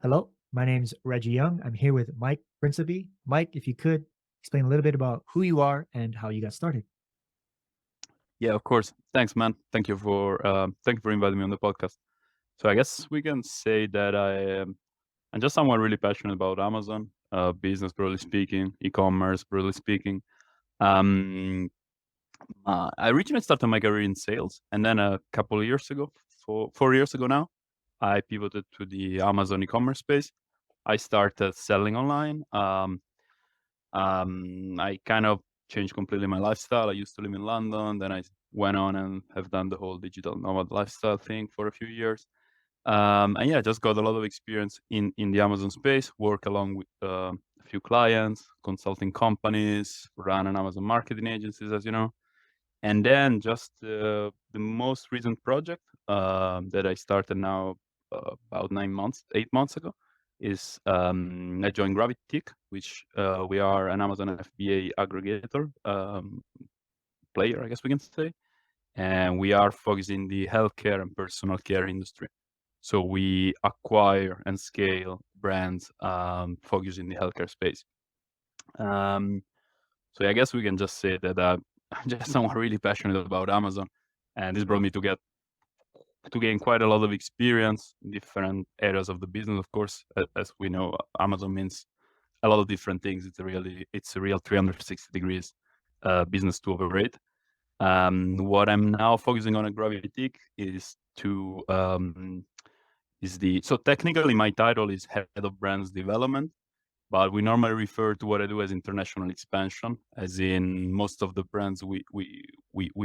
Hello, my name's Reggie Young. I'm here with Mike Principi. Mike, if you could explain a little bit about who you are and how you got started. Yeah, of course. Thanks, man. Thank you for inviting me on the podcast. So I guess we can say that I'm just someone really passionate about Amazon, business broadly speaking, e-commerce broadly speaking. Um, I originally started my career in sales, and then a couple of years ago, 4 years ago now, I pivoted to the Amazon e-commerce space. I started selling online. I kind of changed completely my lifestyle. I used to live in London, then I went on and have done the whole digital nomad lifestyle thing for a few years. And yeah, just got a lot of experience in the Amazon space. Work along with a few clients, consulting companies, ran an Amazon marketing agencies, as you know. And then just the most recent project that I started now about 9 months, 8 months ago, is I joined GRAVITIQ, which we are an Amazon FBA aggregator player, I guess we can say, and we are focused in the healthcare and personal care industry. So we acquire and scale brands focused in the healthcare space. Um, so I guess we can just say that I'm just someone really passionate about Amazon, and this brought me to gain quite a lot of experience in different areas of the business. Of course, as we know, Amazon means a lot of different things. It's a real 360 degrees business to operate. What I'm now focusing on at GravitiQ so technically my title is head of brands development, but we normally refer to what I do as international expansion, as in most of the brands we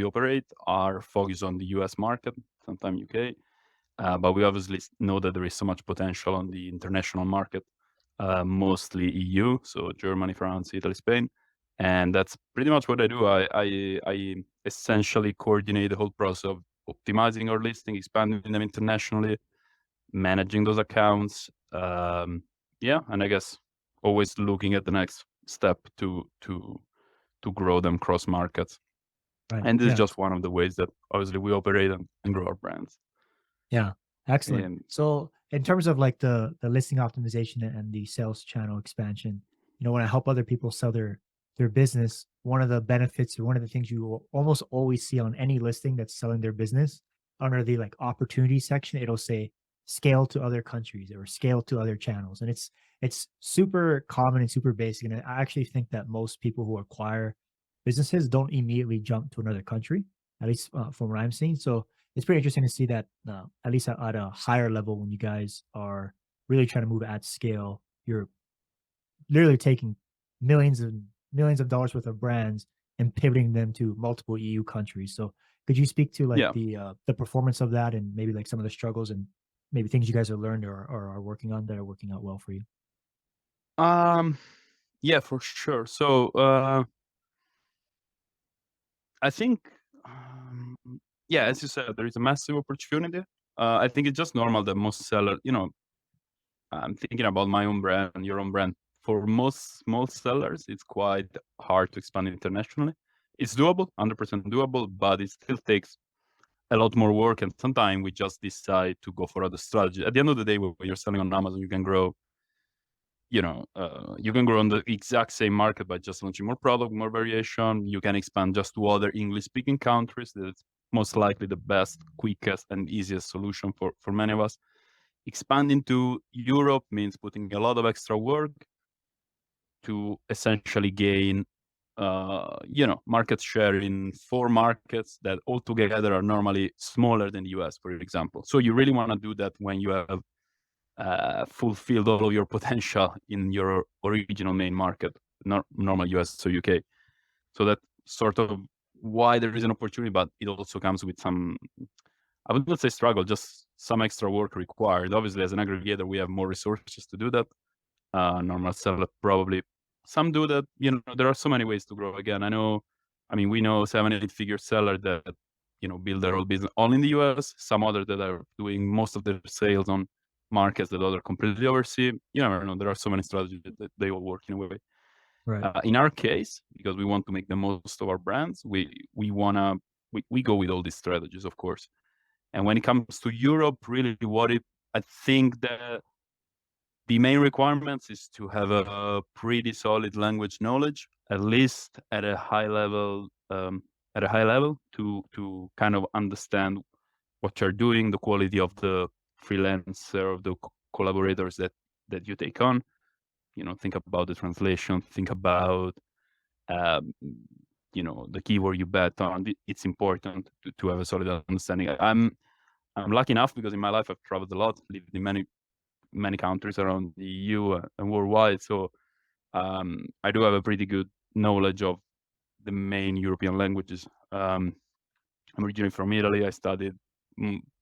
operate are focused on the US market, sometimes UK, but we obviously know that there is so much potential on the international market, mostly EU, so Germany, France, Italy, Spain, and that's pretty much what I do. I essentially coordinate the whole process of optimizing our listing, expanding them internationally, managing those accounts. Yeah, and I guess always looking at the next step to grow them cross markets. Right. And this is Yeah. just one of the ways that obviously we operate and grow our brands. Yeah. Excellent. And So in terms of like the listing optimization and the sales channel expansion, when I help other people sell their business, one of the benefits or one of the things you will almost always see on any listing that's selling their business under the like opportunity section, it'll say scale to other countries or scale to other channels. And it's super common and super basic. And I actually think that most people who acquire businesses don't immediately jump to another country, at least from what I'm seeing. So it's pretty interesting to see that at least at a higher level when you guys are really trying to move at scale, you're literally taking millions and millions of dollars worth of brands and pivoting them to multiple EU countries. So could you speak to like yeah, the performance of that and maybe like some of the struggles and maybe things you guys have learned or are working on that are working out well for you? um, yeah, for sure. So I think, um, yeah, as you said, there is a massive opportunity. I think it's just normal that most sellers, I'm thinking about my own brand, your own brand. For most small sellers, it's quite hard to expand internationally. It's doable, 100% doable, but it still takes a lot more work. And sometimes we just decide to go for other strategy. At the end of the day, when you're selling on Amazon, you can grow on the exact same market by just launching more product, more variation. You can expand just to other English-speaking countries. That's most likely the best, quickest, and easiest solution for many of us. Expanding to Europe means putting a lot of extra work to essentially gain, market share in 4 markets that altogether are normally smaller than the US, for example. So you really want to do that when you have fulfilled all of your potential in your original main market, not normal US or UK. So that's sort of why there is an opportunity, but it also comes with some, I would not say struggle, just some extra work required. Obviously, as an aggregator, we have more resources to do that. Normal seller probably, some do that. There are so many ways to grow. Again, we know 7, 8 figure seller that build their whole business all in the US. Some other that are doing most of their sales on markets that other completely oversee. You never know. There are so many strategies that they all work in a way. Right. In our case, because we want to make the most of our brands, we go with all these strategies, of course. And when it comes to Europe, really, I think that the main requirements is to have a pretty solid language knowledge, at least at a high level, to kind of understand what you're doing, the quality of the freelancer, of the collaborators that you take on. Think about the translation, think about the keyword you bet on. It's important to have a solid understanding. I'm lucky enough because in my life I've traveled a lot, lived in many countries around the EU and worldwide. So I do have a pretty good knowledge of the main European languages. I'm originally from Italy. I studied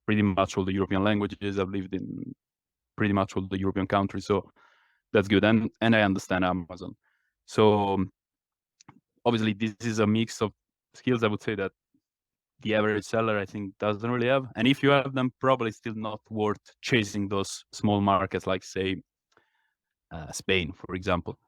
pretty much all the European languages. I've lived in pretty much all the European countries. So that's good. And I understand Amazon. So obviously this is a mix of skills, I would say, that the average seller, I think, doesn't really have. And if you have them, probably still not worth chasing those small markets like, say, Spain, for example.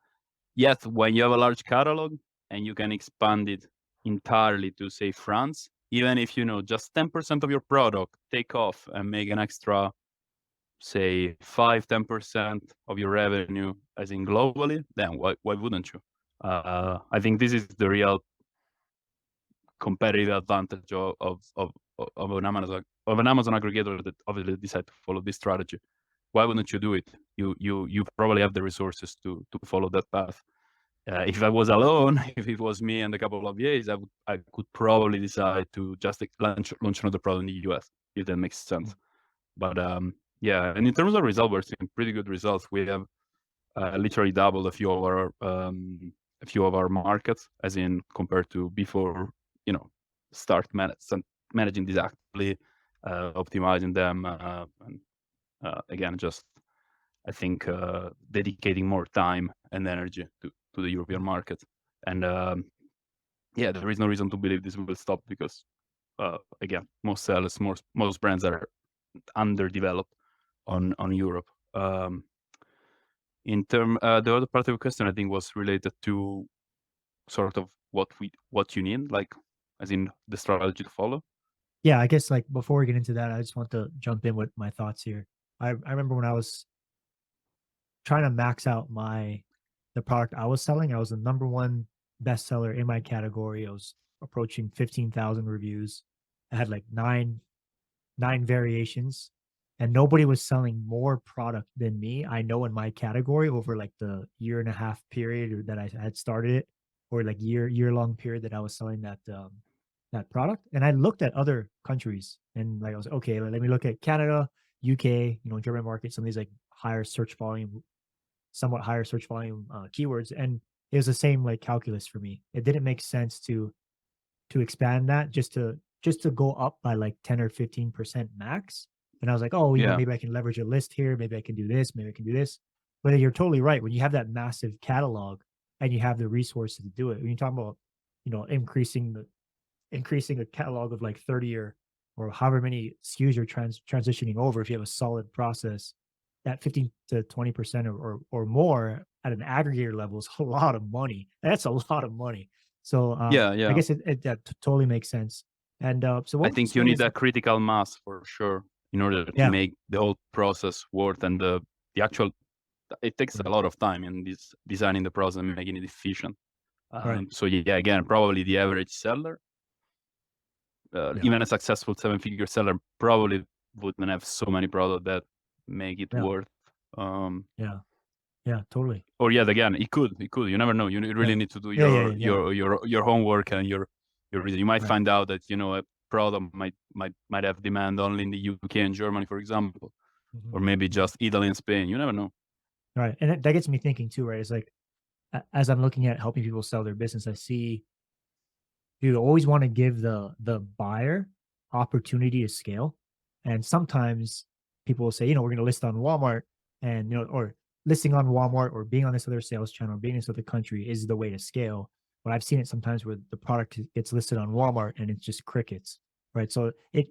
Yet, when you have a large catalog and you can expand it entirely to, say, France, even if just 10% of your product take off and make an extra, say, 5-10% of your revenue, as in globally, then why wouldn't you? I think this is the real competitive advantage of an Amazon aggregator that obviously decide to follow this strategy. Why wouldn't you do it? You probably have the resources to follow that path. If I was alone, if it was me and a couple of VAs, I could probably decide to just launch another product in the US, if that makes sense. But yeah, and in terms of results, we're seeing pretty good results. We have literally doubled a few of our markets, as in compared to before. Start managing these actively, optimizing them, and again, just I think dedicating more time and energy to the European market. And yeah, there is no reason to believe this will stop because again, most sellers, most brands are underdeveloped on Europe. The other part of your question, I think, was related to sort of what you need, like as in the strategy to follow. Yeah, I guess like before we get into that, I just want to jump in with my thoughts here. I remember when I was trying to max out the product I was selling. I was the number one bestseller in my category. I was approaching 15,000 reviews. I had like nine variations, and nobody was selling more product than me. I know in my category over like the year and a half period that I had started it, or like year long period that I was selling that product. And I looked at other countries and like I was okay. Let me look at Canada, UK, German market, some of these like somewhat higher search volume keywords, and it was the same like calculus for me. It didn't make sense to expand that just to go up by like 10 or 15% max. And I was like, oh, Yeah. maybe I can leverage a list here. Maybe I can do this. Maybe I can do this. But you're totally right. When you have that massive catalog and you have the resources to do it, when you talk about, increasing a catalog of like 30 or however many SKUs you're transitioning over, if you have a solid process, that 15 to 20% or more at an aggregator level is a lot of money. That's a lot of money. So I Yeah. guess that totally makes sense. And so what I would you think you say need is that critical mass for sure in order to yeah, make the whole process worth, and the actual. It takes a right, lot of time in this designing the process and making it efficient. right, So yeah, again, probably the average seller, yeah, even a successful 7-figure seller, probably wouldn't have so many products that make it yeah, worth. yeah, yeah, totally. Or yet again, it could. You never know. You really Yeah, need to do yeah, yeah, your yeah, your your your homework and your research. You might right. find out that a product might have demand only in the UK and Germany, for example, Mhm, or maybe mhm. just Italy and Spain. You never know. Right. And that gets me thinking too, right? It's like as I'm looking at helping people sell their business, I see you always want to give the buyer opportunity to scale. And sometimes people will say, we're going to list on Walmart and or listing on Walmart or being on this other sales channel, being in this other country is the way to scale. But I've seen it sometimes where the product gets listed on Walmart and it's just crickets, right? So it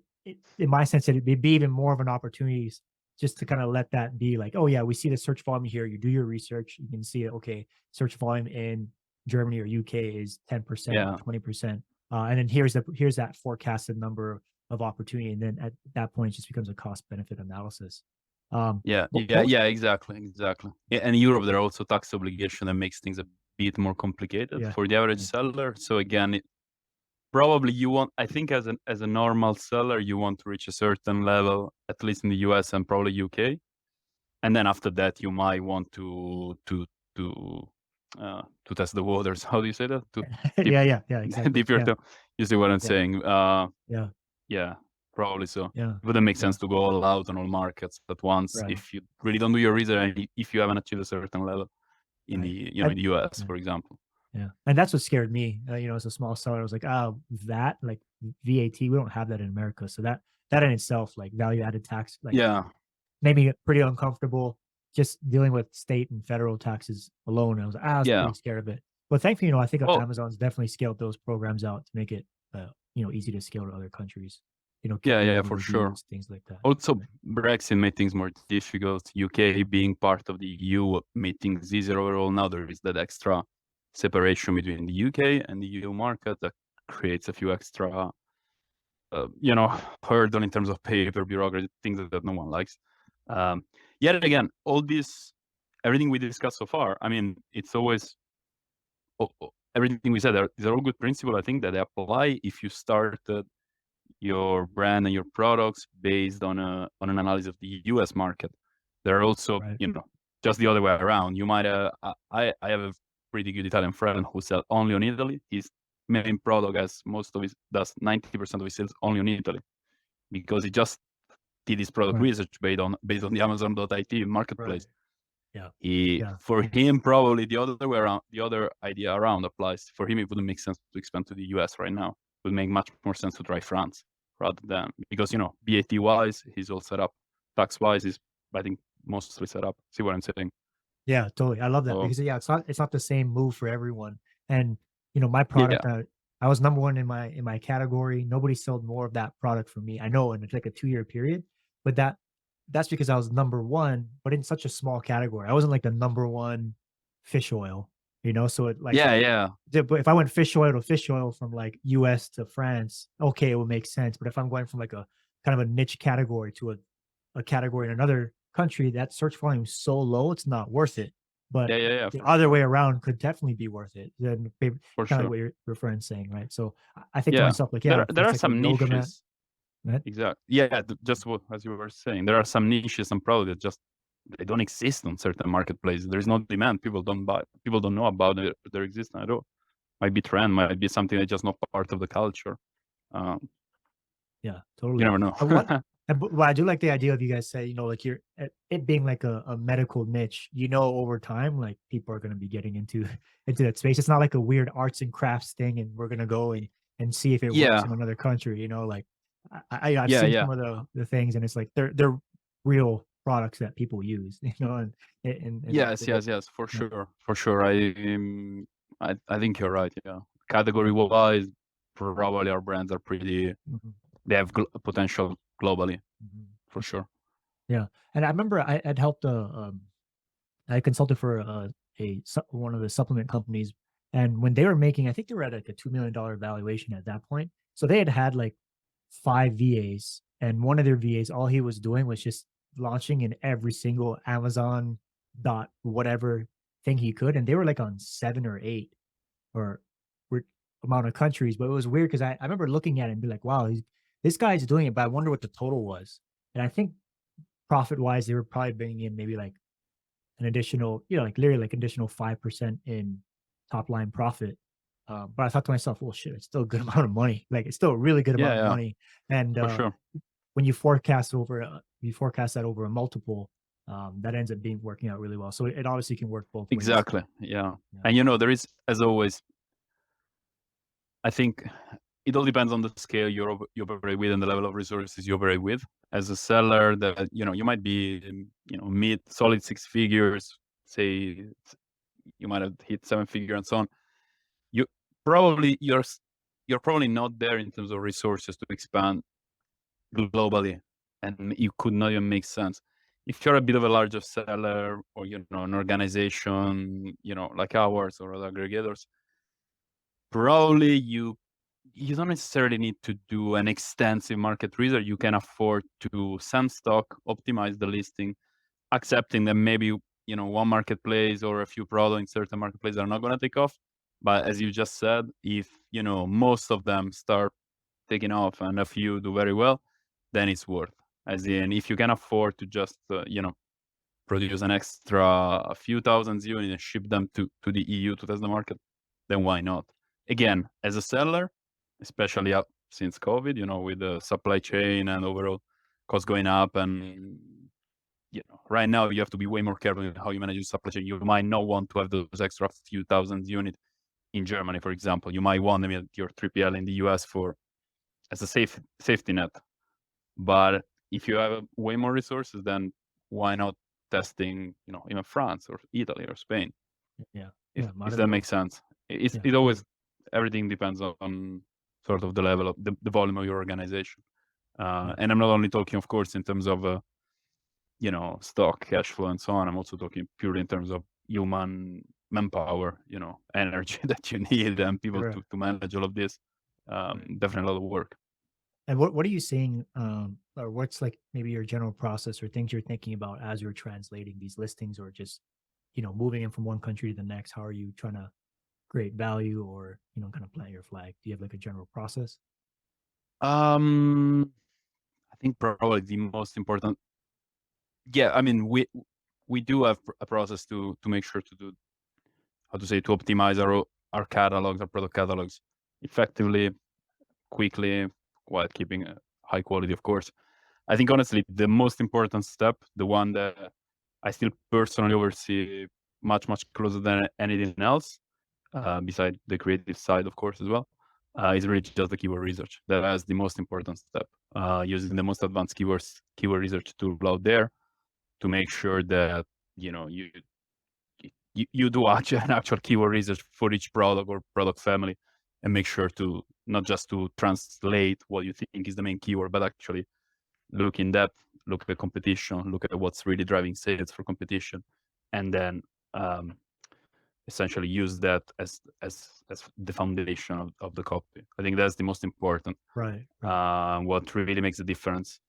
in my sense, it'd be even more of an opportunity just to kind of let that be like, oh yeah, we see the search volume here. You do your research, you can see it. Okay, search volume in Germany or UK is 10%, Yeah. 20%. And then here's that forecasted number of opportunity. And then at that point, it just becomes a cost benefit analysis. Yeah, yeah, Most, yeah, exactly. Yeah, and in Europe, there are also tax obligation that makes things a bit more complicated yeah, for the average yeah, seller. So again, probably you want, I think as a normal seller, you want to reach a certain level, at least in the US and probably UK. And then after that, you might want to test the waters. How do you say that? To dip yeah, exactly. dip your Yeah, toe. You see what I'm yeah, saying? yeah, Yeah, probably so. yeah, It wouldn't make yeah. sense to go all out on all markets at once Right, if you really don't do your research and if you haven't achieved a certain level in right. the in And the US, yeah, for example. yeah, and that's what scared me. As a small seller, I was like, oh, that like VAT, we don't have that in America. So that in itself, like value added tax, like Yeah, made me pretty uncomfortable just dealing with state and federal taxes alone. I was yeah. pretty scared of it. But thankfully, I think Well, Amazon's definitely scaled those programs out to make it, easy to scale to other countries. yeah, Getting yeah, all the for sure. reviews, things like that. Also, Right. Brexit made things more difficult. UK being part of the EU made things easier overall. Now there is that extra separation between the UK and the EU market that creates a few extra, you know, hurdle in terms of paper, bureaucracy, things that no one likes. Yet again, all this, everything we discussed so far, I mean, it's always everything we said. These are all good principles. I think that they apply if you start your brand and your products based on an analysis of the US market. There are also, Right. just the other way around. You might I have a pretty good Italian friend who sells only on Italy. His main product, as most of his, does 90% of his sales only on Italy because he just did his product Right. research based on the Amazon.it Right. marketplace. Yeah. He Yeah. For him probably the other way around, the other idea around applies. For him, it wouldn't make sense to expand to the US right now. It would make much more sense to try France rather than, because VAT wise, he's all set up. Tax wise, he's, I think, mostly set up. See what I'm saying? Yeah, totally. I love that So because it's not the same move for everyone. And my yeah, product, I was number one in my category. Nobody sold more of that product for me. I know in like a 2 year period, but that's because I was number one, but in such a small category. I wasn't like the number one fish oil, So it like yeah, but if I went fish oil from like US to France, okay, it would make sense. But if I'm going from like a kind of a niche category to a category in another country, that search volume is so low, it's not worth it. But yeah, the for other way sure, around could definitely be worth it. Then kind for of like sure. what your friend's saying, right? So I think to Yeah, myself, like, there yeah, are, if there it's are like a some yoga mat, niches. right? Exactly. Yeah, just what as you were saying, there are some niches and products that just they don't exist on certain marketplaces. There is no demand. People don't buy. People don't know about it. Their existence at all. Might be trend. Might be something that's just not part of the culture. Um, Yeah, you totally. never know. But I do like the idea of you guys say, like you're it being like a medical niche, over time, like people are going to be getting into into that space. It's not like a weird arts and crafts thing, and we're going to go and see if it works Yeah, in another country. Like I've yeah, seen yeah. some of the things, and it's like they're real products that people use, and Yes, they work. yes, yes. For Yeah. sure, for sure. I think you're right. Yeah. Category wise, probably our brands are pretty. Mhm, They have potential globally mhm. for sure. Yeah, and I remember I'd helped I consulted for one of the supplement companies, and when they were making, I think they were at like a $2 million valuation at that point. So they had like five VAs, and one of their VAs, all he was doing was just launching in every single Amazon dot whatever thing he could, and they were like on seven or eight or amount of countries. But it was weird because I remember looking at it and be like, wow, this guy's doing it, but I wonder what the total was. And I think profit wise, they were probably bringing in maybe like an additional, like literally like additional 5% in top line profit. But I thought to myself, well, shit, it's still a good amount of money. Like it's still a really good Yeah, amount of yeah, money. And for sure. when you forecast that over a multiple, that ends up being working out really well. So it obviously can work both ways. Exactly. Yeah. Yeah. And there is, as always, I think it all depends on the scale you operate with and the level of resources you operate with. As a seller, that you might be, mid solid six figures, say you might have hit seven figure and so on. You probably you're probably not there in terms of resources to expand globally, and you could not even make sense. If you're a bit of a larger seller or an organization, like ours or other aggregators, probably you don't necessarily need to do an extensive market research. You can afford to send stock, optimize the listing, accepting that maybe one marketplace or a few products in certain marketplaces are not going to take off. But as you just said, if most of them start taking off and a few do very well, then it's worth. As in, if you can afford to just produce an extra a few thousand units and ship them to the EU to test the market, then why not? Again, as a seller, especially since COVID, with the supply chain and overall costs going up, and right now you have to be way more careful in how you manage your supply chain. You might not want to have those extra few thousand units in Germany, for example. You might want them at your 3PL in the US for as a safety net. But if you have way more resources, then why not testing, even France or Italy or Spain? Yeah. If Yeah. Might if as that well. makes sense. Yeah. It always Totally. everything depends on sort of the level of the volume of your organization. Yeah. And I'm not only talking, of course, in terms of stock, cash flow, and so on. I'm also talking purely in terms of human manpower, energy that you need and people Correct. to manage all of this. Right. Definitely a lot of work. And what are you seeing, or what's like maybe your general process or things you're thinking about as you're translating these listings, or just moving in from one country to the next? How are you trying to create value, or kind of plant your flag? Do you have like a general process? Um, I think probably the most important. Yeah, I mean, we do have a process to make sure to do, how to say, to optimize our catalogs, our product catalogs effectively, quickly, while keeping a high quality, of course. I think honestly, the most important step, the one that I still personally oversee much closer than anything else, beside the creative side, of course, as well, is really just the keyword research. That is the most important step. Using the most advanced keyword research tool out there to make sure that you do an actual keyword research for each product or product family, and make sure to not just to translate what you think is the main keyword, but actually look in depth, look at competition, look at what's really driving sales for competition, and then um, essentially use that as the foundation of the copy. I think that's the most important. Right. Right. What really makes a difference.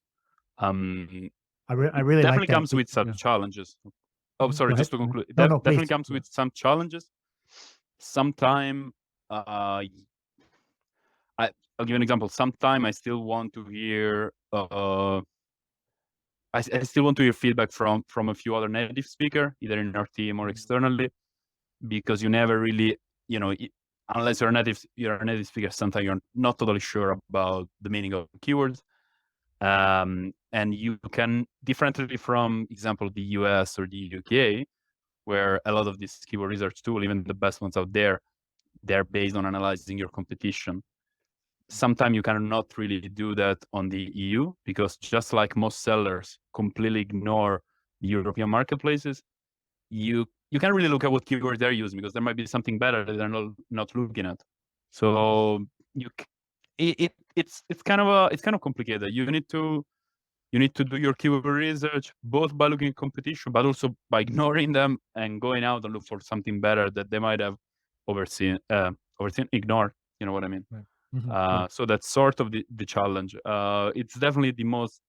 Um, I it really like definitely that. comes with some Yeah. challenges. Oh, Mhm. Go sorry, ahead. just to Go ahead. conclude, it No, no, definitely please. comes with some challenges. Sometime, uh, I, I'll give you an example. Sometime I still want to hear I still want to hear feedback from a few other native speaker, either in our team or Mhm. externally, because you never really, unless you're a native speaker, sometimes you're not totally sure about the meaning of keywords. And you can differently from example the US or the UK, where a lot of these keyword research tools, even the best ones out there, they're based on analyzing your competition. Sometimes you cannot really do that on the EU, because just like most sellers completely ignore the European marketplaces, you can't really look at what keywords they're using, because there might be something better that they're not looking at. So you it's kind of complicated. You need to do your keyword research both by looking at competition, but also by ignoring them and going out and look for something better that they might have ignored. You know what I mean? Right. Yeah. So that's sort of the challenge. It's definitely the most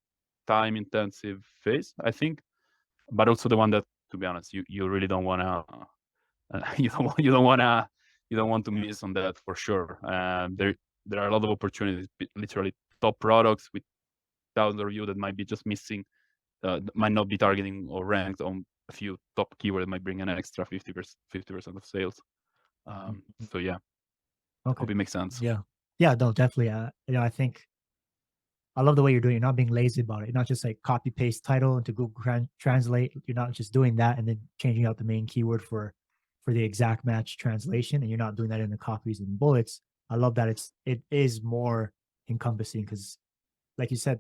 time intensive phase, I think, but also the one that, to be honest, you really don't wanna you don't want to miss on that for sure. There are a lot of opportunities, literally top products with thousands of reviews that might be just missing, might not be targeting or ranked on a few top keywords that might bring an extra 50% of sales. Mhm. So yeah, Okay. hope it makes sense. Yeah. Yeah. No, definitely. I think I love the way you're doing it. You're not being lazy about it. You're not just like copy paste title into Google Translate. You're not just doing that and then changing out the main keyword for the exact match translation, and you're not doing that in the copies and bullets. I love that it is more encompassing because, like you said,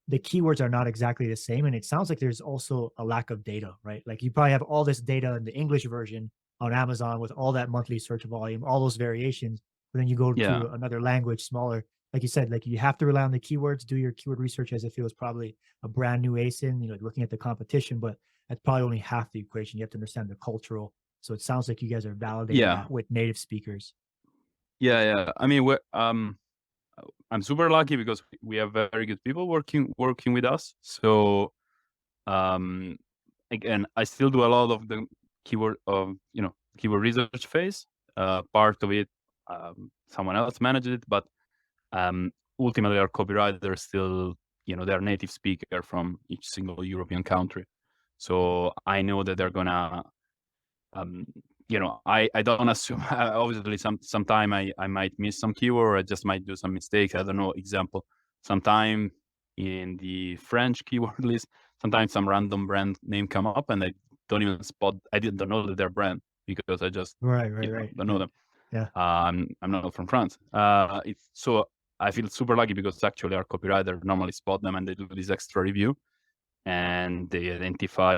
the keywords are not exactly the same. And it sounds like there's also a lack of data, right? Like you probably have all this data in the English version on Amazon with all that monthly search volume, all those variations. But then you go Yeah, to another language, smaller, like you said, like you have to rely on the keywords, do your keyword research as if it was probably a brand new ASIN, looking at the competition, but that's probably only half the equation. You have to understand the cultural. So it sounds like you guys are validating yeah. that with native speakers. Yeah, yeah. I mean, I'm super lucky because we have very good people working with us. So, um, again, I still do a lot of the keyword research phase. Part of it, someone else manages it, but um, ultimately our copywriter still, they're native speaker from each single European country. So I know that they're gonna um, I don't assume obviously sometime I might miss some keyword, or I just might do some mistakes. I don't know. Example, sometime in the French keyword list, sometimes some random brand name come up and I don't even spot. I didn't know that they're brand because I just Right, right, right. don't know Yeah, them. yeah. I'm not from France. It's so I feel super lucky because actually our copywriter normally spot them and they do this extra review and they identify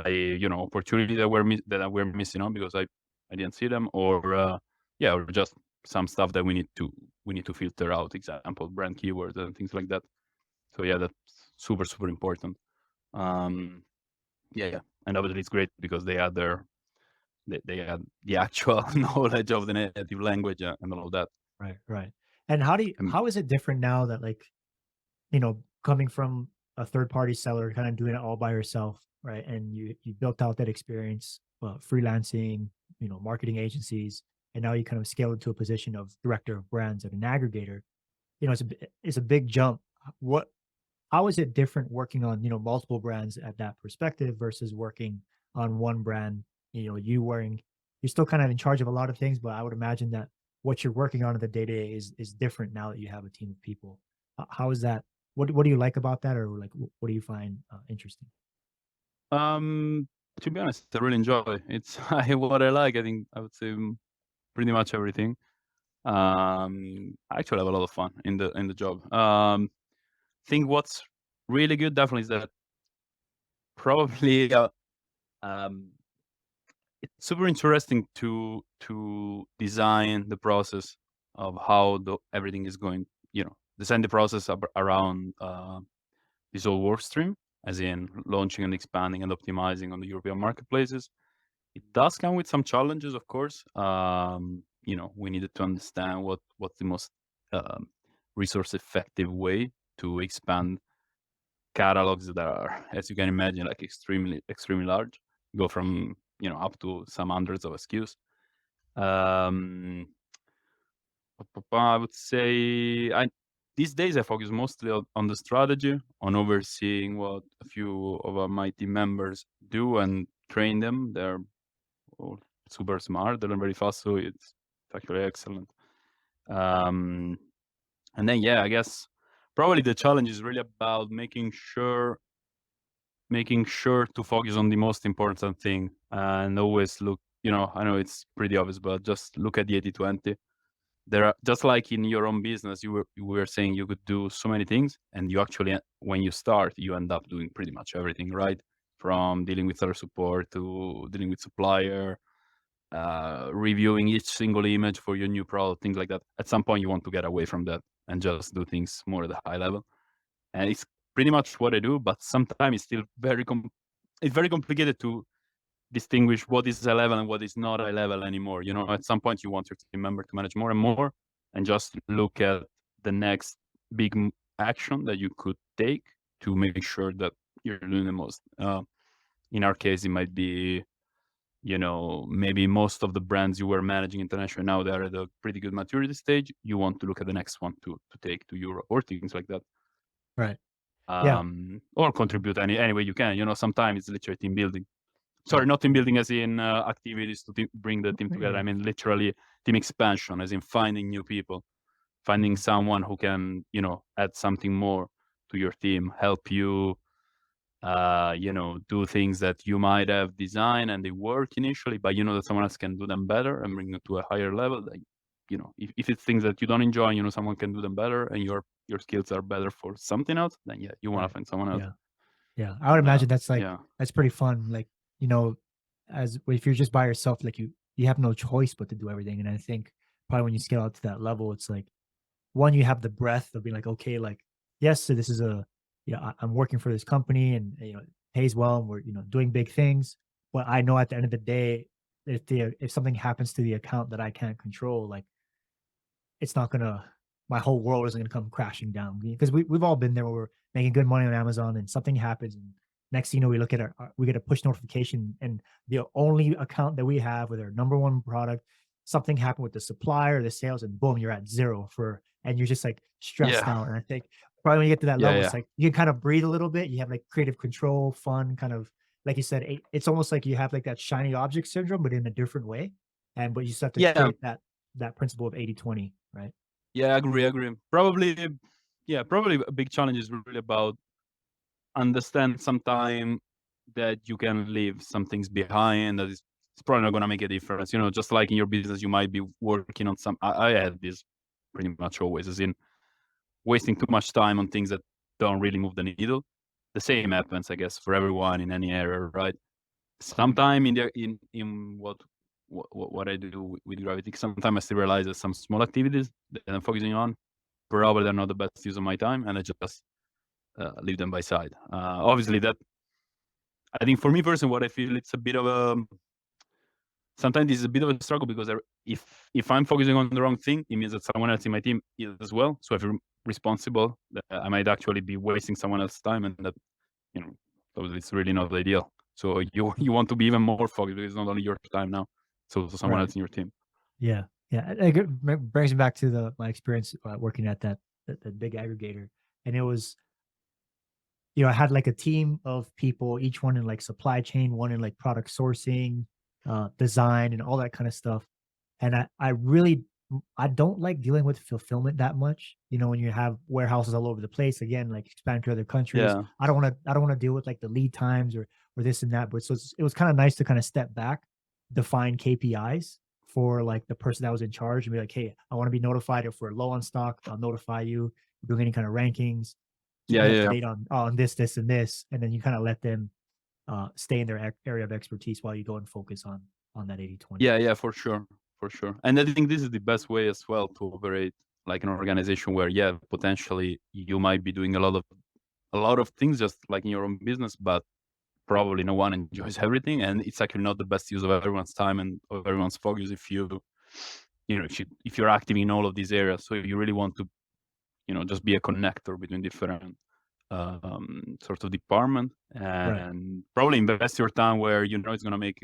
opportunity that we're missing on because I didn't see them, or or just some stuff that we need to filter out, example brand keywords and things like that. So yeah, that's super important. um yeah, and obviously it's great because they had the actual knowledge of the native language, and all of that. Right, right. And how is it different now that, like, coming from a third party seller, kind of doing it all by yourself, right? And you built out that experience, freelancing, marketing agencies, and now you kind of scale into a position of director of brands at an aggregator. It's a big jump. What How is it different working on, multiple brands at that perspective versus working on one brand? You're still kind of in charge of a lot of things, but I would imagine that what you're working on in the day to day is different now that you have a team of people. How is that? What do you like about that, or like what do you find interesting? um to be honest, I really enjoy it's what I like. I think I would say pretty much everything. I actually have a lot of fun in the job. Think what's really good definitely is that probably um, it's super interesting to design the process of how everything is going. Design the process around this whole work stream, as in launching and expanding and optimizing on the European marketplaces. It does come with some challenges, of course. We needed to understand what's the most um, resource effective way to expand catalogs that are, as you can imagine, like extremely large. Go from up to some hundreds of SKUs. Um, I would say these days I focus mostly on the strategy, on overseeing what a few of my team members do and train them. They're all super smart. They learn very fast, so it's actually excellent. Um, and then yeah, I guess probably the challenge is really about making sure to focus on the most important thing and always look. I know it's pretty obvious, but just look at the 80/20. There are, just like in your own business, you were saying you could do so many things, and you actually, when you start, you end up doing pretty much everything, right? From dealing with seller support to dealing with supplier, reviewing each single image for your new product, things like that. At some point, you want to get away from that and just do things more at a high level. And it's pretty much what I do, but sometimes it's still it's very complicated to distinguish what is a level and what is not a level anymore. At some point you want your team member to manage more and more, and just look at the next big action that you could take to make sure that you're doing the most. In our case, it might be, maybe most of the brands you were managing internationally now they're at a pretty good maturity stage. You want to look at the next one to take to Europe or things like that. Right. Yeah. Or contribute any way you can. Sometimes it's literally team building. Sorry, Right. not team building as in activities to bring the team together. I Yeah. mean literally team expansion, as in finding new people, finding Mhm. someone who can, add something more to your team, help you, do things that you might have designed and they work initially, but you know that someone else can do them better and bring it to a higher level. Like, if it's things that you don't enjoy, someone can do them better, and your skills are better for something else, then yeah, you want to Right. find someone else. Yeah. Yeah, I would imagine Yeah. that's pretty fun. Like, you know, as if you're just by yourself, like you have no choice but to do everything. And I think probably when you scale out to that level, it's like one, you have the breadth of being like, okay, like, yes, so this is I'm working for this company and it pays well and we're doing big things. But I know at the end of the day, if something happens to the account that I can't control, like it's not gonna my whole world isn't gonna come crashing down because we've all been there where we're making good money on Amazon and something happens and next thing you know we look at we get a push notification and the only account that we have with our number one product, something happened with the supplier, the sales, and boom, you're at zero and you're just like stressed Yeah. out. And I think probably when you get to that Yeah, level, it's yeah. like you can kind of breathe a little bit. You have like creative control, fun, kind of like you said, it's almost like you have like that shiny object syndrome, but in a different way. And but you just have to Yeah. create that principle of 80/20, right? Yeah, I agree, I agree. Probably, yeah, probably a big challenge is really about understand sometime that you can leave some things behind that is it's probably not gonna make a difference. Just like in your business, you might be working on some I had this pretty much always, as in wasting too much time on things that don't really move the needle. The same happens, I guess, for everyone in any area, right? Sometime in what I do with GRAVITIQ, sometimes I still realize that some small activities that I'm focusing on probably they're not the best use of my time, and I just leave them by side. Obviously, that I think for me personally, what I feel it's a bit of a sometimes it's a bit of a struggle because if I'm focusing on the wrong thing, it means that someone else in my team is as well. So if I'm responsible, I might actually be wasting someone else's time, and that you know, obviously it's really not ideal. So you want to be even more focused because it's not only your time now, it's also someone Right. else in your team. Yeah. Yeah. It brings me back to my experience working at that big aggregator, and it was I had like a team of people, each one in like supply chain, one in like product sourcing, design, and all that kind of stuff. And I really I don't like dealing with fulfillment that much. When you have warehouses all over the place, again, like expand to other countries. Yeah, I don't want to deal with like the lead times or this and that. But so it was kind of nice to kind of step back, define KPIs for like the person that was in charge and be like, hey, I want to be notified if we're low on stock. I'll notify you. Doing any kind of rankings, keep yeah, me up to yeah, date on this, and this, and then you kind of let them stay in their area of expertise while you go and focus on that 80/20. yeah, yeah, for sure, for sure. And I think this is the best way as well to operate like an organization where, yeah, potentially you might be doing a lot of things just like in your own business, but probably no one enjoys everything, and it's actually not the best use of everyone's time and of everyone's focus if you're active in all of these areas. So if you really want to just be a connector between different sort of department, Right. and probably invest your time where it's going to make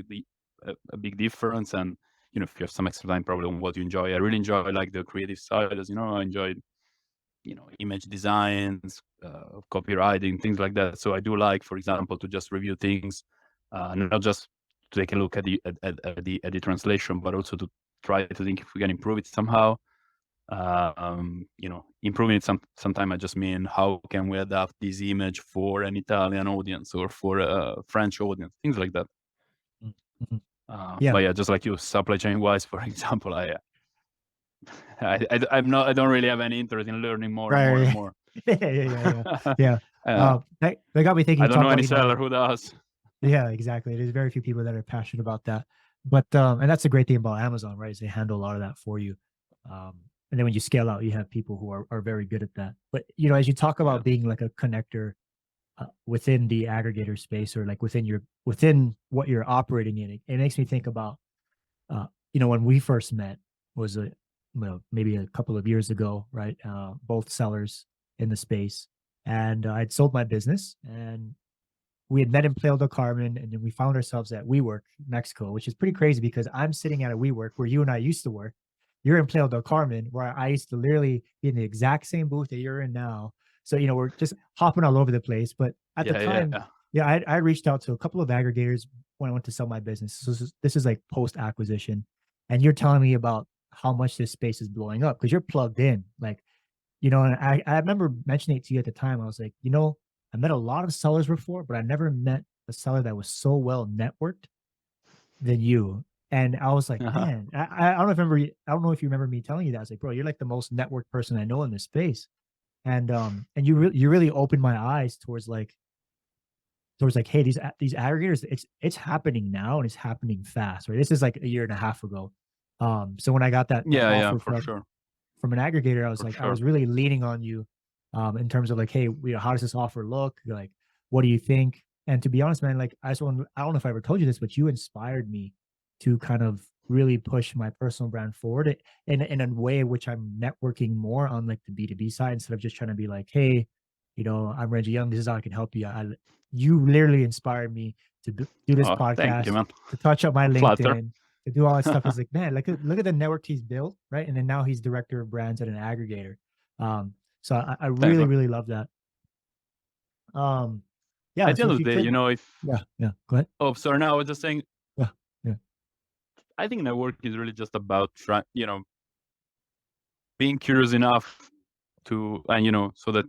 a big difference. And if you have some extra time, probably on what you enjoy. I really enjoy like the creative side, as I enjoyed image designs, copywriting, things like that. So I do like, for example, to just review things, not just to take a look at the translation, but also to try to think if we can improve it somehow. Improving it sometime I just mean how can we adapt this image for an Italian audience or for a French audience, things like that. Mm, mhm. But Yeah. yeah, just like you, supply chain wise, for example, I don't really have any interest in learning more and more and Right. more. Yeah. Yeah. Yeah. Yeah. Yeah. uh, That got me thinking. I You don't talk know about any seller who does. yeah, exactly. There's very few people that are passionate about that. But and that's the great thing about Amazon, right? Is they handle a lot of that for you. And then when you scale out, you have people who are very good at that. But as you talk Yeah, about being like a connector within the aggregator space or like within what you're operating in, it makes me think about when we first met was maybe a couple of years ago, right? Both sellers in the space, and I'd sold my business, and we had met in Playa del Carmen, and then we found ourselves at WeWork, Mexico, which is pretty crazy because I'm sitting at a WeWork where you and I used to work. You're in Playa del Carmen, where I used to literally be in the exact same booth that you're in now. So, we're just hopping all over the place. But at the yeah, yeah, time, yeah. yeah, I reached out to a couple of aggregators when I went to sell my business. So this is like post acquisition. And you're telling me about how much this space is blowing up because you're plugged in. Like, and I remember mentioning it to you at the time. I was like, I met a lot of sellers before, but I never met a seller that was so well networked than you. And I was like, Uh-huh. man, I don't know if you remember me telling you that. I was like, bro, you're like the most networked person I know in this space. And you really opened my eyes towards like, hey, these aggregators, it's happening now and it's happening fast, right? This is like a year and a half ago. So when I got that Yeah, yeah, offer for from sure, from an aggregator, for I sure. was really leaning on you, in terms of like, hey, how does this offer look? Like, what do you think? And to be honest, man, like I don't know if I ever told you this, but you inspired me to kind of really push my personal brand forward in a way in which I'm networking more on like the B2B side instead of just trying to be like, hey, I'm Reggie Young. This is how I can help you. You literally inspired me to do this Oh, thank you, podcast, man. to touch up my I'm flattered. LinkedIn, to do all that stuff. Is like, man, look at the network he's built, right? And then now he's director of brands at an aggregator. So I Thanks, really, man. really love that. Um, yeah. At the So end if of you the day, could, if yeah, yeah, go ahead. oh, sorry, no, I was just saying, Yeah, yeah, I think network is really just about being curious enough to, and so that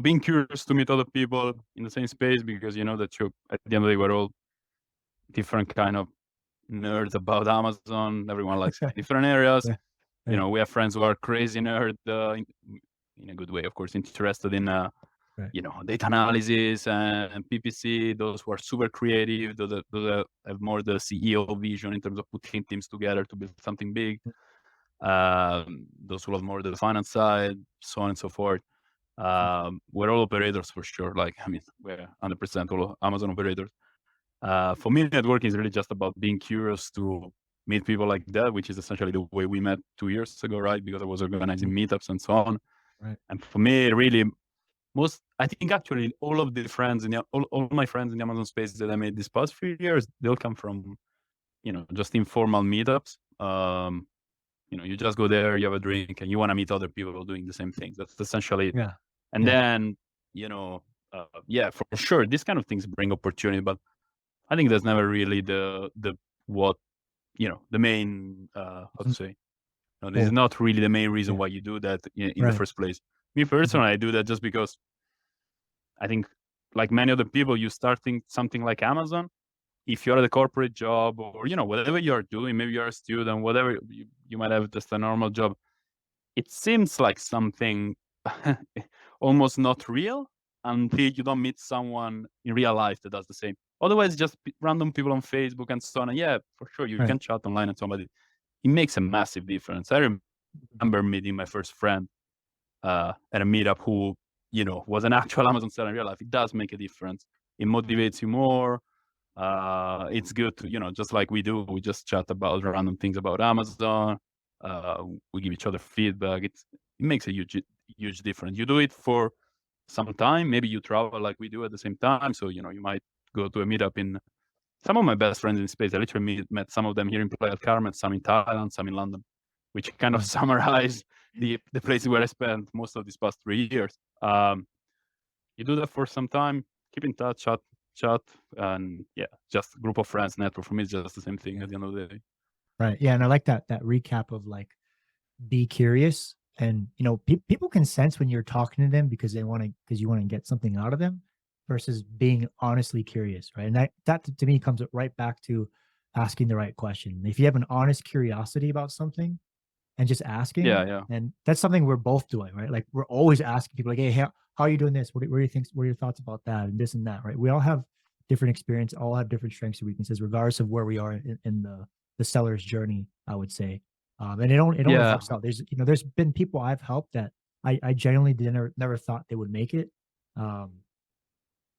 being curious to meet other people in the same space, because that you at the end of the day we're all different kind of nerds about Amazon. Everyone likes different areas. yeah, right, We have friends who are crazy nerd, in a good way, of course, interested in right, data analysis and PPC. Those who are super creative, those that have more the CEO vision in terms of putting teams together to build something big. Those who love more the finance side, so on and so forth. We're all operators for sure. Like, I mean, we're 100% all Amazon operators. For me, networking is really just about being curious to meet people like that, which is essentially the way we met 2 years ago, right? Because I was organizing meetups and so on. right, And for me, really, I think actually all of the friends all my friends in the Amazon space that I made this past few years, they all come from, just informal meetups. You just go there, you have a drink, and you want to meet other people doing the same things. That's essentially it. yeah, And yeah, then, yeah, for sure, these kind of things bring opportunity, but I think that's never really what, the main, how to mhm, say, no, this is well, not really the main reason yeah, why you do that in the right, first place. Me mhm, personally, I do that just because I think, like many other people, you starting something like Amazon, if you're at a corporate job or, whatever you're doing, maybe you're a student, whatever, you might have just a normal job. It seems like something almost not real until you don't meet someone in real life that does the same. Otherwise, just random people on Facebook and so on. And yeah, for sure, you right, can chat online and somebody. It makes a massive difference. I mhm, remember meeting my first friend at a meetup who, was an actual Amazon seller in real life. It does make a difference. It motivates you more. It's good to, just like we do, we just chat about random things about Amazon. Uh, we give each other feedback. It makes a huge difference. You do it for some time. Maybe you travel like we do at the same time. So, you might go to a meetup in some of my best friends in space. I literally met some of them here in Playa del Carmen, some in Thailand, some in London, which kind of right, summarize the places where I spent most of these past 3 years. You do that for some time, keep in touch, chat, and yeah, just group of friends, network. For me, it's just the same thing yeah, at the end of the day. right, yeah. And I like that recap of like, be curious, and people can sense when you're talking to them because you want to get something out of them versus being honestly curious, right? And that to me comes right back to asking the right question. If you have an honest curiosity about something and just asking, Yeah, yeah, and that's something we're both doing, right? Like, we're always asking people like, hey, how are you doing this? What do you think? What are your thoughts about that and this and that, right? We all have different experience, all have different strengths and weaknesses regardless of where we are in the seller's journey, I would say. And it only yeah, helps out. There's been people I've helped that I genuinely didn't never thought they would make it. Um,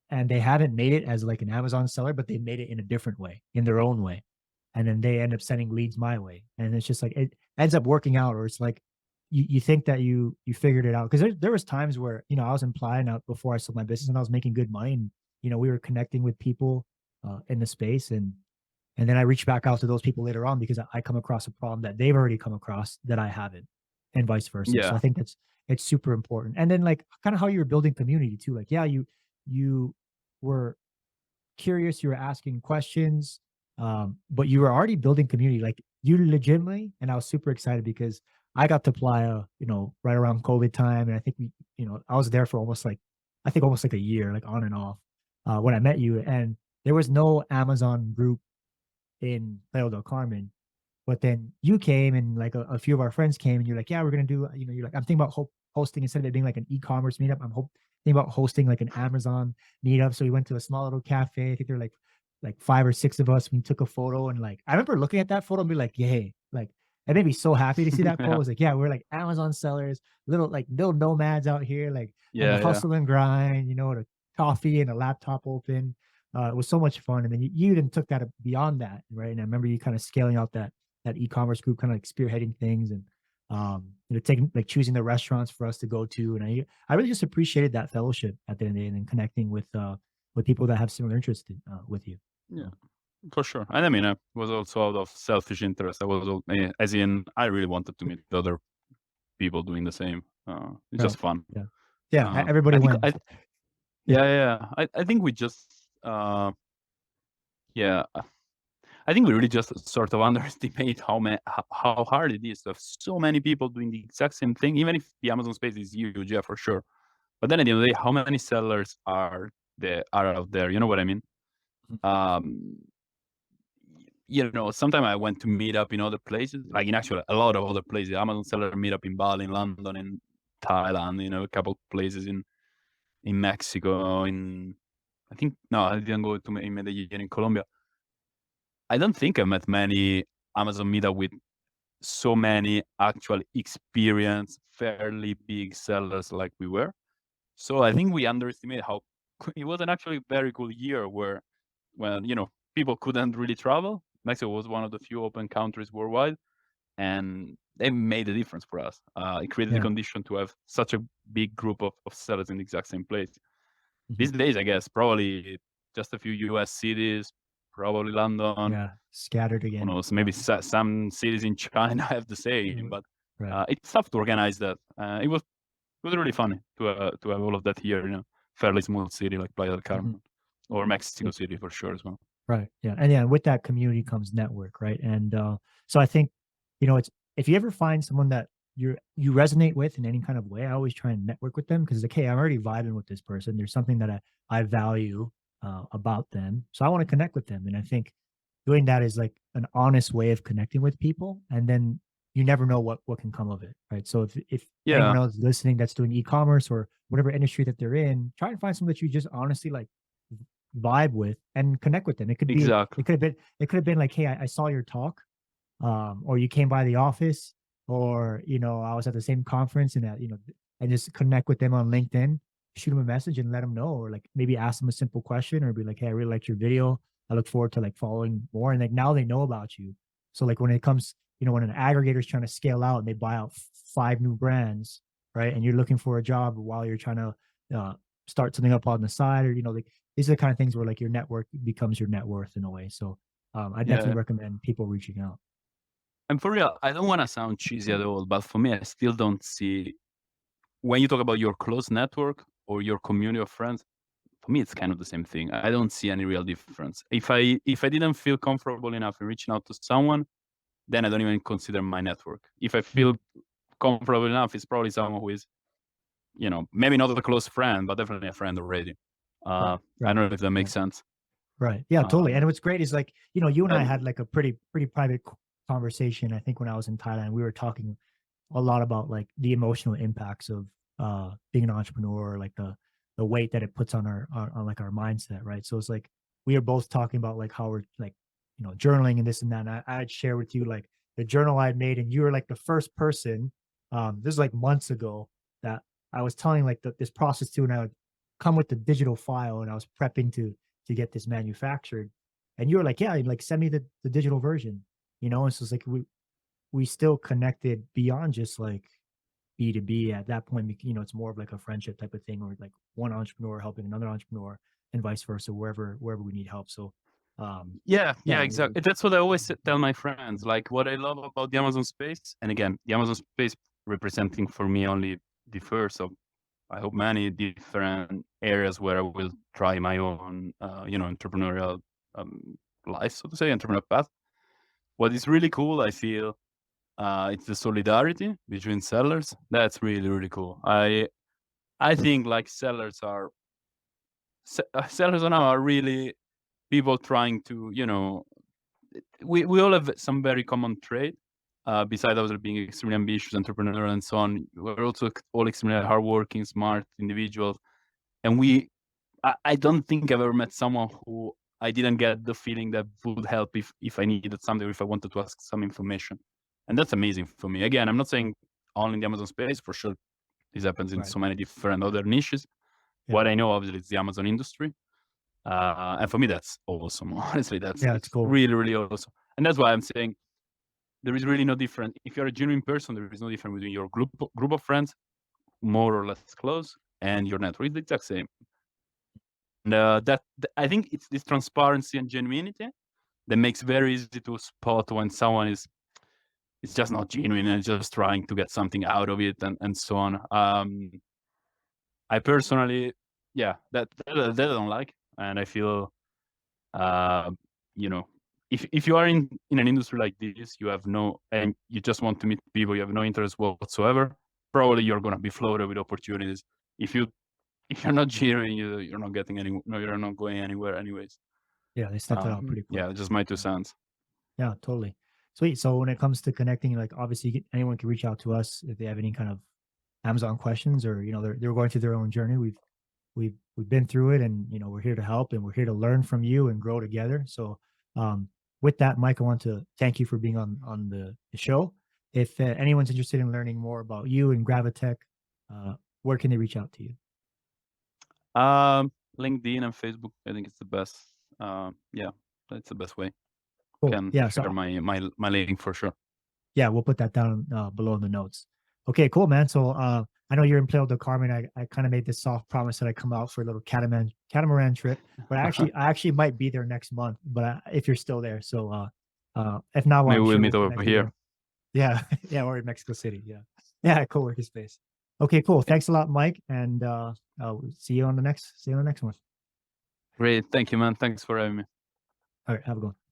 and they haven't made it as like an Amazon seller, but they made it in a different way, in their own way. And then they end up sending leads my way. And it's just like it ends up working out, or it's like you think that you figured it out. Because there was times where, I was implying out before I sold my business and I was making good money. And we were connecting with people in the space, and then I reach back out to those people later on because I come across a problem that they've already come across that I haven't, and vice versa. So yeah, I think it's super important. And then like kind of how you're building community too. Like, yeah, you were curious, you were asking questions, but you were already building community. Like, you legitimately, and I was super excited because I got to Playa, right around COVID time, and I think I was there for almost like a year, like on and off, when I met you, and there was no Amazon group in Playa del Carmen. But then you came, and like a few of our friends came, and you're like, yeah, we're gonna do, you're like, I'm thinking about hosting, instead of it being like an e-commerce meetup, thinking about hosting like an Amazon meetup. So we went to a small little cafe. I think there were like 5 or 6 of us. We took a photo, and like I remember looking at that photo and be like, yay, like it made me so happy to see that photo. yeah, It was like, yeah, we're like Amazon sellers, little nomads out here, like on the yeah, yeah, hustle and grind, with a coffee and a laptop open. It was so much fun, and then you even took that beyond that, right? And I remember you kind of scaling out that e-commerce group, kind of like spearheading things, and taking like choosing the restaurants for us to go to, and I really just appreciated that fellowship at the end of the day, and then connecting with people that have similar interests with you. Yeah, So, for sure. And I mean, it was also out of selfish interest. I was, as in, I really wanted to meet the other people doing the same. It's right, just fun. yeah, yeah. I Everybody think, wins. Yeah, yeah, yeah, yeah. I think we just, yeah, I think we really just sort of underestimate how hard it is to have so many people doing the exact same thing, even if the Amazon space is huge, yeah, for sure. But then at the end of the day, how many sellers are out there? You know what I mean? mhm, Um, sometimes I went to meet up in other places, like in actually a lot of other places. Amazon seller meet up in Bali, in London, in Thailand, a couple places in Mexico, in I think no, I didn't go to in Medellin in Colombia. I don't think I met many Amazon meetup with so many actual experienced, fairly big sellers like we were. So I think we underestimate how it was an actually very cool year where when people couldn't really travel. Mexico was one of the few open countries worldwide, and they made a difference for us. It created the yeah, condition to have such a big group of sellers in the exact same place. mhm, These days, I guess probably just a few U.S. cities, probably London. yeah. Scattered Who again. knows? Maybe some cities in China have the same, R- but Right. it's tough to organize that. It was really funny to have all of that here in a fairly small city like Playa del Mhm. Carmen or Mexico Yeah. City for sure as well. Right. Yeah. And yeah, with that community comes network, right? And so I think, it's if you ever find someone that you resonate with in any kind of way, I always try and network with them because like, hey, I'm already vibing with this person. There's something that I value about them. So I want to connect with them. And I think doing that is like an honest way of connecting with people. And then you never know what can come of it. Right. So if anyone Yeah, else is listening that's doing e-commerce or whatever industry that they're in, try and find someone that you just honestly like vibe with and connect with them. exactly. It could have been like, hey, I saw your talk, or you came by the office, or I was at the same conference, and and just connect with them on LinkedIn, shoot them a message and let them know, or like maybe ask them a simple question, or be like, hey, I really liked your video. I look forward to like following more, and like now they know about you. So like when it comes, when an aggregator is trying to scale out and they buy out five new brands, right, and you're looking for a job while you're trying to uh, start something up on the side, or like these are the kind of things where like your network becomes your net worth in a way. So I definitely Yeah. recommend people reaching out. And for real, I don't want to sound cheesy at all, but for me, I still don't see when you talk about your close network or your community of friends. For me, it's kind of the same thing. I don't see any real difference. If I didn't feel comfortable enough in reaching out to someone, then I don't even consider my network. If I feel Mhm. comfortable enough, it's probably someone who is, maybe not a close friend, but definitely a friend already. Right, I right. don't know if that Yeah. makes sense. Right. Yeah, totally. And Um, what's great is like, you and I and had like a pretty private conversation. I think when I was in Thailand, we were talking a lot about like the emotional impacts of being an entrepreneur, like the weight that it puts on on like our mindset, right? So it's like we are both talking about like how we're like, journaling and this and that. And I'd share with you like the journal I'd made, and you were like the first person, this is like months ago, that I was telling like this process to, and I would come with the digital file, and I was prepping to get this manufactured. And you were like, yeah, like send me the digital version, and so it's like we still connected beyond just like B2B at that point. It's more of like a friendship type of thing, or like one entrepreneur helping another entrepreneur and vice versa, wherever we need help. So yeah, yeah, yeah, exactly. That's what I always tell my friends. Like what I love about the Amazon space, and again, the Amazon space representing for me only the first of I hope many different areas where I will try my own, entrepreneurial life, so to say, entrepreneurial path. What is really cool, I feel, it's the solidarity between sellers. That's really, really cool. I think like sellers now are really people trying to, we all have some very common trait. Besides obviously being extremely ambitious, entrepreneurial, and so on, we're also all extremely hardworking, smart individuals, and I don't think I've ever met someone who I didn't get the feeling that would help if I needed something or if I wanted to ask some information. And that's amazing for me. Again, I'm not saying only in the Amazon space, for sure this happens in right. so many different other niches. Yeah. What I know obviously is the Amazon industry. And for me, that's awesome. Honestly, Yeah, it's it's cool. really, really awesome. And that's why I'm saying there is really no difference. If you're a genuine person, there is no difference between your group of friends, more or less close, and your network. It's the exact same. And I think it's this transparency and genuinity that makes very easy to spot when someone is it's just not genuine and just trying to get something out of it and so on. I personally, yeah, that I don't like, and I feel, uh, you know, if you are in an industry like this, you have no, and you just want to meet people, you have no interest whatsoever. Probably you're gonna be floated with opportunities. If you if you're not genuine, you're not getting any, no, you're not going anywhere, anyways. Yeah, they set that out pretty quick. Yeah, just my two Yeah. cents. Yeah, totally. Sweet. So when it comes to connecting, like obviously anyone can reach out to us if they have any kind of Amazon questions, or they're going through their own journey. We've been through it, and we're here to help, and we're here to learn from you and grow together. So um with that, Mike, I want to thank you for being on the show. If anyone's interested in learning more about you and GRAVITIQ, uh where can they reach out to you? Um, LinkedIn and Facebook, I think it's the best. Yeah, that's the best way. Cool. Can Yeah. share my link for sure. Yeah, we'll put that down below in the notes. Okay, cool, man. So I know you're in Playa del Carmen. I kind of made this soft promise that I come out for a little catamaran trip, but I actually might be there next month. But if you're still there, so if not, well, Maybe I'm we'll sure meet we'll over connect here. again. Yeah, yeah, or in Mexico City. Yeah, yeah, co-working space. Okay, cool. Thanks a lot, Mike, and I'll see you on the next one. Great. Thank you, man. Thanks for having me. All right, have a good one.